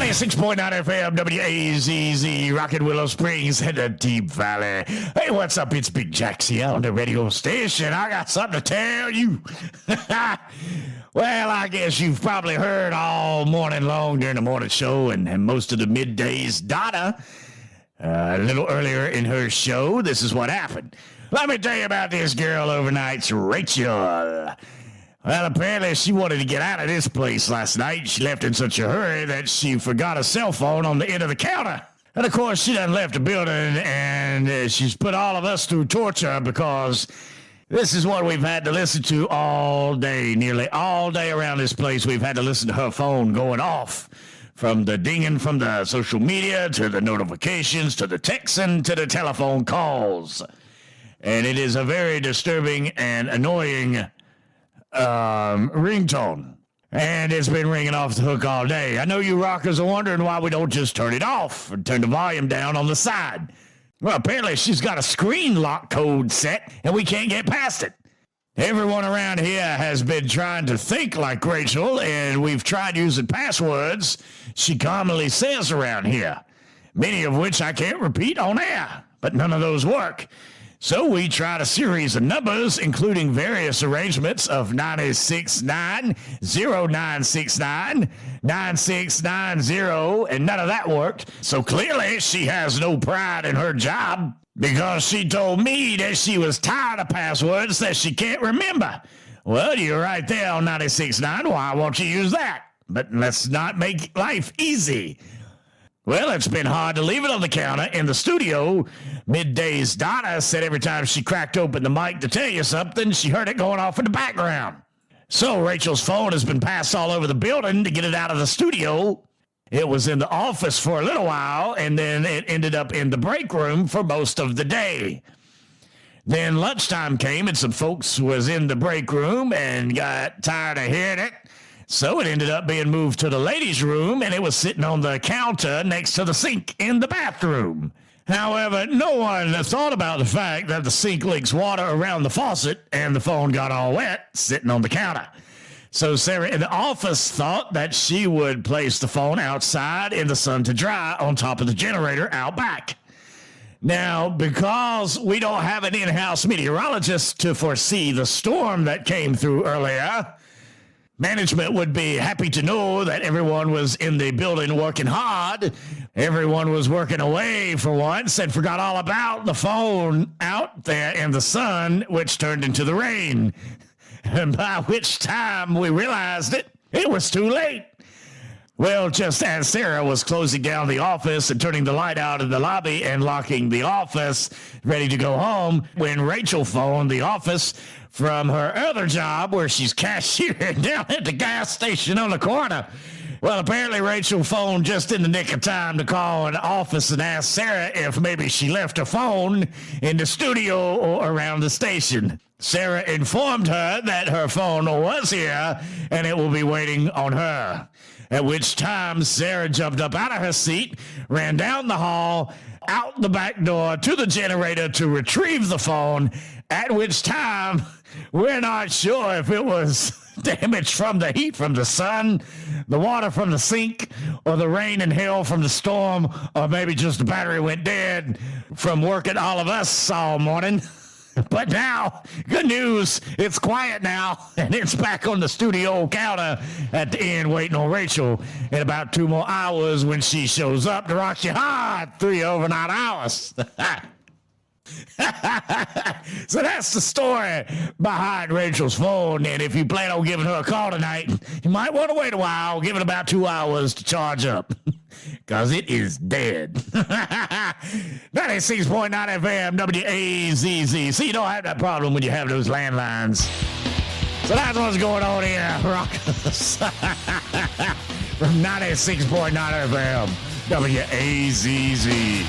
96.9 FM, WAZZ, Rockin' Willow Springs and the Deep Valley. Hey, what's up? It's Big Jax here on the radio station. I got something to tell you. Well, I guess you've probably heard all morning long during the morning show and most of the middays. Donna, a little earlier in her show, this is what happened. Let me tell you about this girl overnight, Rachel. Well, apparently she wanted to get out of this place last night. She left in such a hurry that she forgot a cell phone on the end of the counter. And, of course, she done left the building, and she's put all of us through torture because this is what we've had to listen to all day. Nearly all day around this place, we've had to listen to her phone going off. From the dinging from the social media to the notifications to the texting to the telephone calls. And it is a very disturbing and annoying ringtone, and it's been ringing off the hook all day. I know you rockers are wondering why we don't just turn it off and turn the volume down on the side. Well, apparently she's got a screen lock code set, and we can't get past it. Everyone around here has been trying to think like Rachel, and we've tried using passwords she commonly says around here, many of which I can't repeat on air, but none of those work. So we tried a series of numbers, including various arrangements of 969, 0969, 9690, and none of that worked. So clearly she has no pride in her job because she told me that she was tired of passwords that she can't remember. Well, you're right there on 969. Why won't you use that? But let's not make life easy. Well, it's been hard to leave it on the counter in the studio. Middays Donna said every time she cracked open the mic to tell you something, she heard it going off in the background. So Rachel's phone has been passed all over the building to get it out of the studio. It was in the office for a little while, and then it ended up in the break room for most of the day. Then lunchtime came, and some folks was in the break room and got tired of hearing it. So it ended up being moved to the ladies' room, and it was sitting on the counter next to the sink in the bathroom. However, no one thought about the fact that the sink leaks water around the faucet, and the phone got all wet sitting on the counter. So Sarah in the office thought that she would place the phone outside in the sun to dry on top of the generator out back. Now, because we don't have an in-house meteorologist to foresee the storm that came through earlier, management would be happy to know that everyone was in the building working hard. Everyone was working away for once and forgot all about the phone out there in the sun, which turned into the rain. And by which time we realized it was too late. Well, just as Sarah was closing down the office and turning the light out in the lobby and locking the office, ready to go home, when Rachel phoned the office from her other job where she's cashiering down at the gas station on the corner. Well, apparently Rachel phoned just in the nick of time to call an office and ask Sarah if maybe she left her phone in the studio or around the station. Sarah informed her that her phone was here and it will be waiting on her. At which time Sarah jumped up out of her seat, ran down the hall, out the back door to the generator to retrieve the phone, at which time we're not sure if it was damage from the heat from the sun, the water from the sink, or the rain and hail from the storm, or maybe just the battery went dead from working all of us all morning. But now, good news, it's quiet now, and it's back on the studio counter at the end waiting on Rachel in about 2 more hours when she shows up to rock you hard 3 overnight hours. So that's the story behind Rachel's phone, and if you plan on giving her a call tonight, you might want to wait a while, give it about 2 hours to charge up, because it is dead. 96.9 FM, WAZZ. See, you don't have that problem when you have those landlines. So that's what's going on here, Rockers. From 96.9 FM, WAZZ.